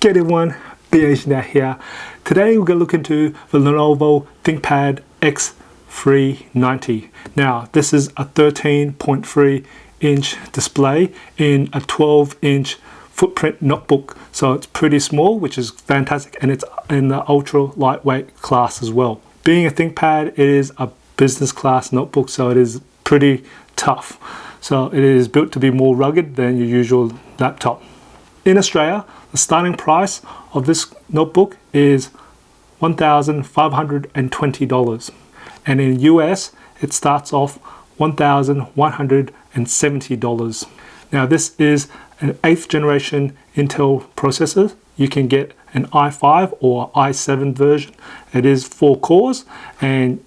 G'day everyone, BH here. Today we're going to look into the Lenovo ThinkPad X390. Now this is a 13.3 inch display in a 12-inch footprint notebook. So it's pretty small, which is fantastic, and it's in the ultra lightweight class as well. Being a ThinkPad, it is a business class notebook, so it is pretty tough. So it is built to be more rugged than your usual laptop. In Australia, the starting price of this notebook is $1,520, and in US it starts off $1,170. Now this is an 8th generation Intel processor. You can get an i5 or i7 version. It is 4 cores, and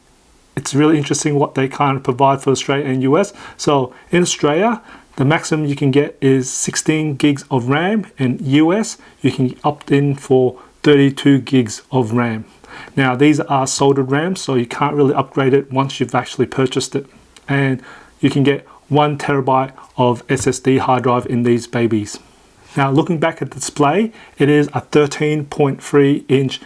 it's really interesting what they kind of provide for Australia and US. So in Australia, the maximum you can get is 16 gigs of RAM. In US, you can opt in for 32 gigs of RAM. Now these are soldered RAM, so you can't really upgrade it once you've actually purchased it. And you can get 1 terabyte of SSD hard drive in these babies. Now looking back at the display, it is a 13.3 inch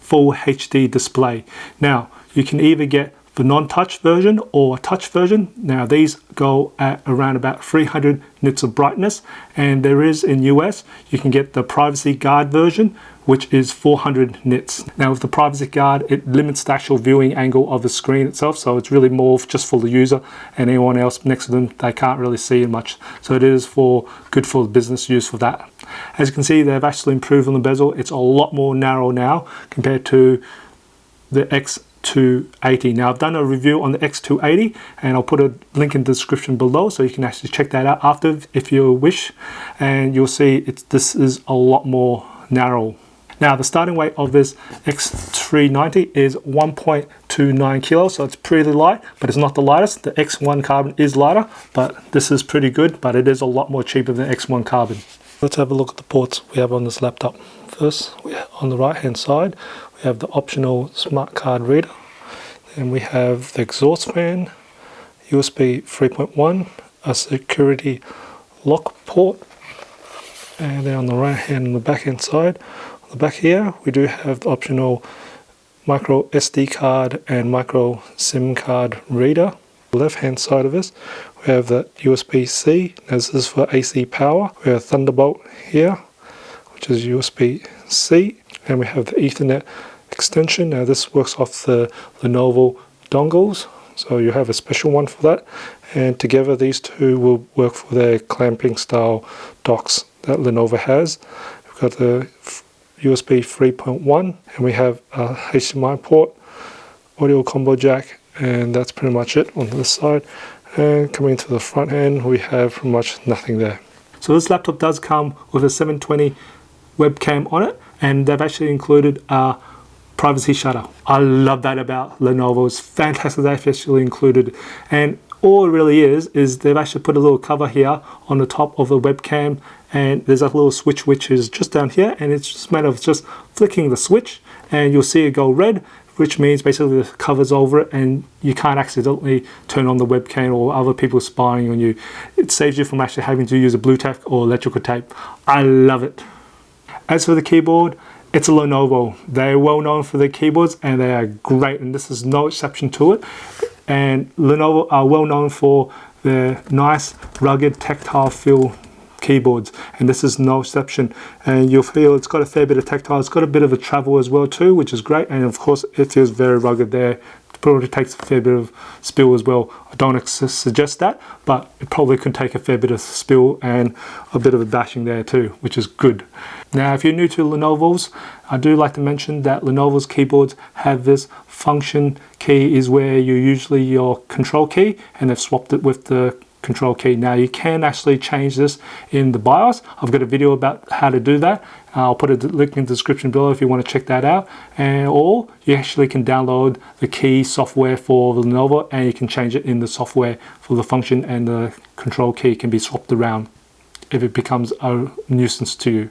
full HD display. Now you can either get the non-touch version or touch version. Now these go at around about 300 nits of brightness, and there is in US you can get the privacy guard version, which is 400 nits. Now with the privacy guard, it limits the actual viewing angle of the screen itself, so it's really more just for the user, and anyone else next to them, they can't really see much. So it is good for business use for that. As you can see, they've actually improved on the bezel. It's a lot more narrow now compared to the X280. Now I've done a review on the X280, and I'll put a link in the description below so you can actually check that out after if you wish, and you'll see this is a lot more narrow. Now the starting weight of this X390 is 1.29 kilos, so it's pretty light, but it's not the lightest. The X1 Carbon is lighter, but this is pretty good, but it is a lot more cheaper than X1 Carbon. Let's have a look at the ports we have on this laptop. First, on the right hand side, we have the optional smart card reader. Then we have the exhaust fan, USB 3.1, a security lock port, and then on the right hand and the back hand side, on the back here, we do have the optional micro SD card and micro SIM card reader. The left hand side of this, we have the USB-C, this is for AC power. We have Thunderbolt here, which is USB-C, and we have the Ethernet extension. Now this works off the Lenovo dongles, so you have a special one for that, and together these two will work for their clamping style docks that Lenovo has. We've got the USB 3.1, and we have a HDMI port, audio combo jack, and that's pretty much it on this side. And coming to the front end, we have pretty much nothing there. So this laptop does come with a 720 webcam on it, and they've actually included a privacy shutter. I love that about Lenovo. It's fantastic they've actually included it. And all it really is they've actually put a little cover here on the top of the webcam, and there's a little switch which is just down here, and it's just a matter of just flicking the switch and you'll see it go red, which means basically the cover's over it and you can't accidentally turn on the webcam or other people spying on you. It saves you from actually having to use a blue tack or electrical tape. I love it. As for the keyboard, it's a Lenovo. They're well known for their keyboards, and they are great, and this is no exception to it. And Lenovo are well known for their nice, rugged, tactile feel keyboards, and this is no exception. And you'll feel it's got a fair bit of tactile. It's got a bit of a travel as well too, which is great, and of course it feels very rugged there. It probably takes a fair bit of spill as well. I don't suggest that, but it probably can take a fair bit of spill and a bit of a bashing there too, which is good. Now if you're new to Lenovo's, I do like to mention that Lenovo's keyboards have this function key is where you usually your control key, and they've swapped it with the control key. Now you can actually change this in the BIOS. I've got a video about how to do that. I'll put a link in the description below if you want to check that out. Or you actually can download the key software for the Lenovo, and you can change it in the software for the function, and the control key can be swapped around if it becomes a nuisance to you.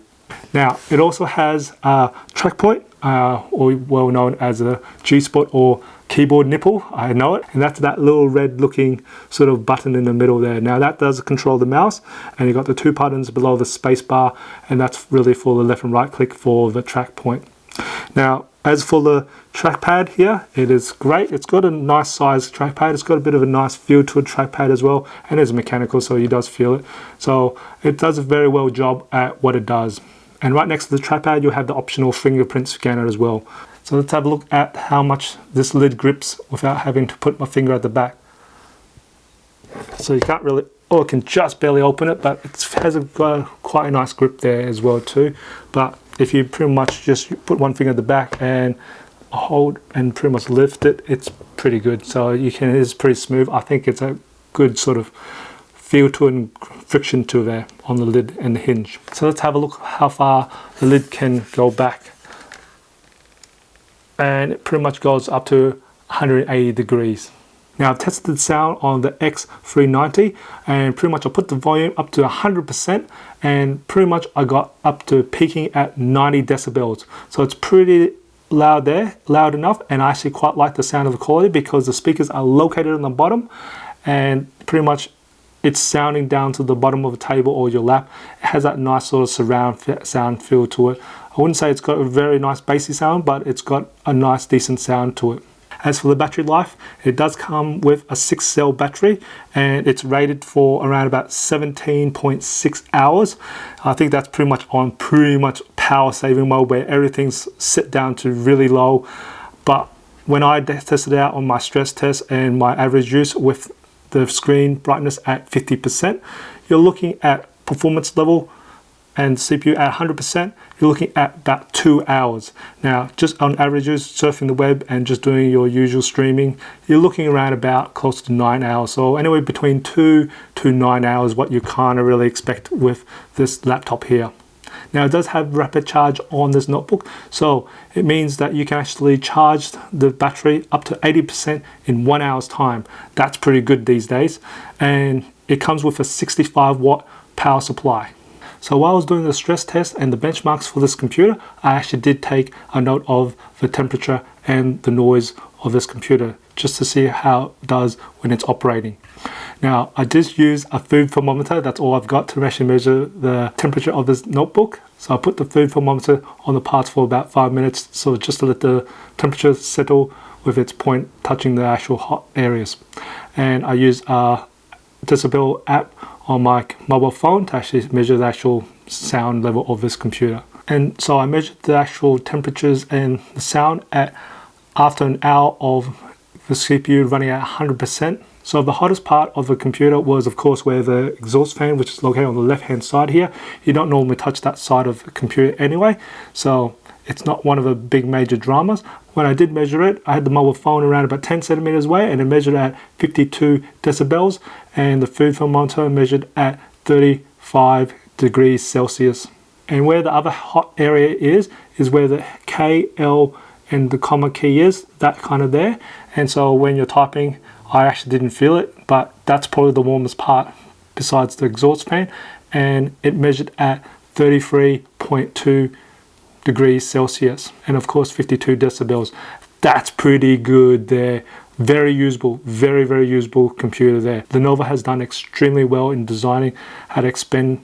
Now it also has a track point, or well known as a G-spot or keyboard nipple, I know it, and that's that little red looking sort of button in the middle there. Now that does control the mouse, and you've got the two buttons below the space bar, and that's really for the left and right click for the track point. Now as for the trackpad here, it is great. It's got a nice size trackpad. It's got a bit of a nice feel to a trackpad as well, and it's mechanical, so you does feel it. So it does a very well job at what it does. And right next to the trackpad, you'll have the optional fingerprint scanner as well. So let's have a look at how much this lid grips without having to put my finger at the back. So you can't really, or it can just barely open it, but it has got quite a nice grip there as well too. But if you pretty much just put one finger at the back and hold and pretty much lift it, it's pretty good. So you can, it's pretty smooth. I think it's a good sort of feel to and friction to there on the lid and the hinge. So let's have a look how far the lid can go back. And it pretty much goes up to 180 degrees. Now I've tested the sound on the X390, and pretty much I put the volume up to 100%, and pretty much I got up to peaking at 90 decibels. So it's pretty loud there, loud enough, and I actually quite like the sound of the quality because the speakers are located on the bottom, and pretty much it's sounding down to the bottom of the table or your lap. It has that nice sort of surround sound feel to it. I wouldn't say it's got a very nice bassy sound, but it's got a nice decent sound to it. As for the battery life, it does come with a 6-cell battery, and it's rated for around about 17.6 hours. I think that's pretty much on power saving mode, where everything's set down to really low. But when I tested it out on my stress test and my average use with the screen brightness at 50%, you're looking at performance level and CPU at 100%, you're looking at about 2 hours. Now, just on average, surfing the web and just doing your usual streaming, you're looking around about close to 9 hours. So anywhere between 2 to 9 hours, what you kind of really expect with this laptop here. Now, it does have rapid charge on this notebook, so it means that you can actually charge the battery up to 80% in 1 hour's time. That's pretty good these days. And it comes with a 65-watt power supply. So while I was doing the stress test and the benchmarks for this computer, I actually did take a note of the temperature and the noise of this computer just to see how it does when it's operating. Now, I just use a food thermometer. That's all I've got to actually measure the temperature of this notebook. So I put the food thermometer on the parts for about 5 minutes, so just to let the temperature settle with its point touching the actual hot areas. And I use a decibel app on my mobile phone to actually measure the actual sound level of this computer. And so I measured the actual temperatures and the sound after an hour of the CPU running at 100%. So the hottest part of the computer was, of course, where the exhaust fan, which is located on the left hand side here. You don't normally touch that side of the computer anyway, so it's not one of the big major dramas. When I did measure it, I had the mobile phone around about 10 centimeters away, and it measured at 52 decibels, and the food thermometer measured at 35 degrees Celsius. And where the other hot area is where the K, L, and the comma key is, that kind of there. And so when you're typing, I actually didn't feel it, but that's probably the warmest part besides the exhaust fan, and it measured at 33.2 degrees Celsius, and of course 52 decibels. That's pretty good there. Very usable, very, very usable computer there. Lenovo has done extremely well in designing how to expend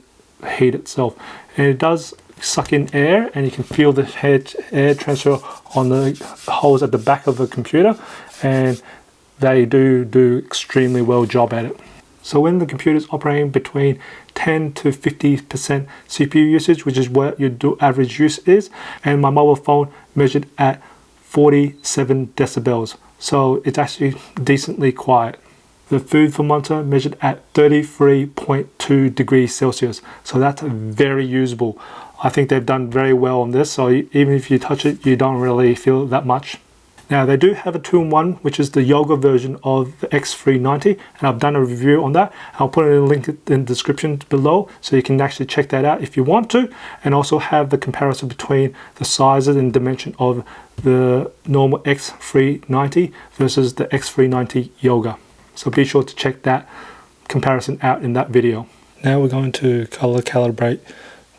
heat itself, and it does suck in air, and you can feel the air transfer on the holes at the back of the computer, and they do extremely well job at it. So when the computer is operating between 10 to 50% CPU usage, which is what your average use is, and my mobile phone measured at 47 decibels. So it's actually decently quiet. The food thermometer measured at 33.2 degrees Celsius. So that's very usable. I think they've done very well on this. So even if you touch it, you don't really feel that much. Now they do have a 2-in-1, which is the yoga version of the X390, and I've done a review on that. I'll put a link in the description below, so you can actually check that out if you want to, and also have the comparison between the sizes and dimension of the normal X390 versus the X390 Yoga. So be sure to check that comparison out in that video. Now we're going to color calibrate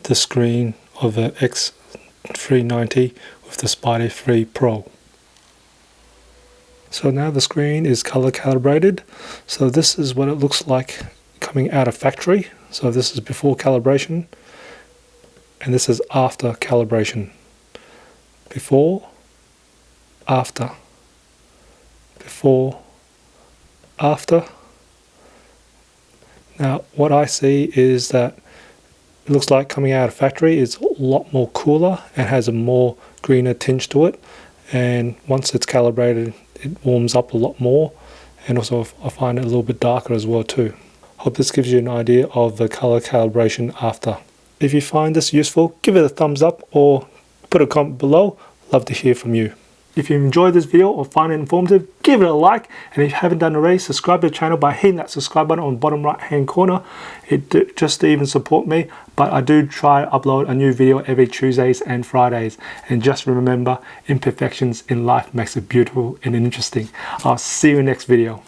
the screen of the X390 with the Spider 3 Pro. So now the screen is color calibrated. So this is what it looks like coming out of factory. So this is before calibration, and this is after calibration. Before, after, before, after. Now what I see is that it looks like coming out of factory is a lot more cooler and has a more greener tinge to it, and once it's calibrated it warms up a lot more, and also I find it a little bit darker as well too. Hope this gives you an idea of the color calibration after. If you find this useful, give it a thumbs up or put a comment below. Love to hear from you. If you enjoyed this video or find it informative, give it a like, and if you haven't done already, subscribe to the channel by hitting that subscribe button on the bottom right hand corner. Just to even support me, but I do try to upload a new video every Tuesdays and Fridays. And just remember, imperfections in life makes it beautiful and interesting. I'll see you in the next video.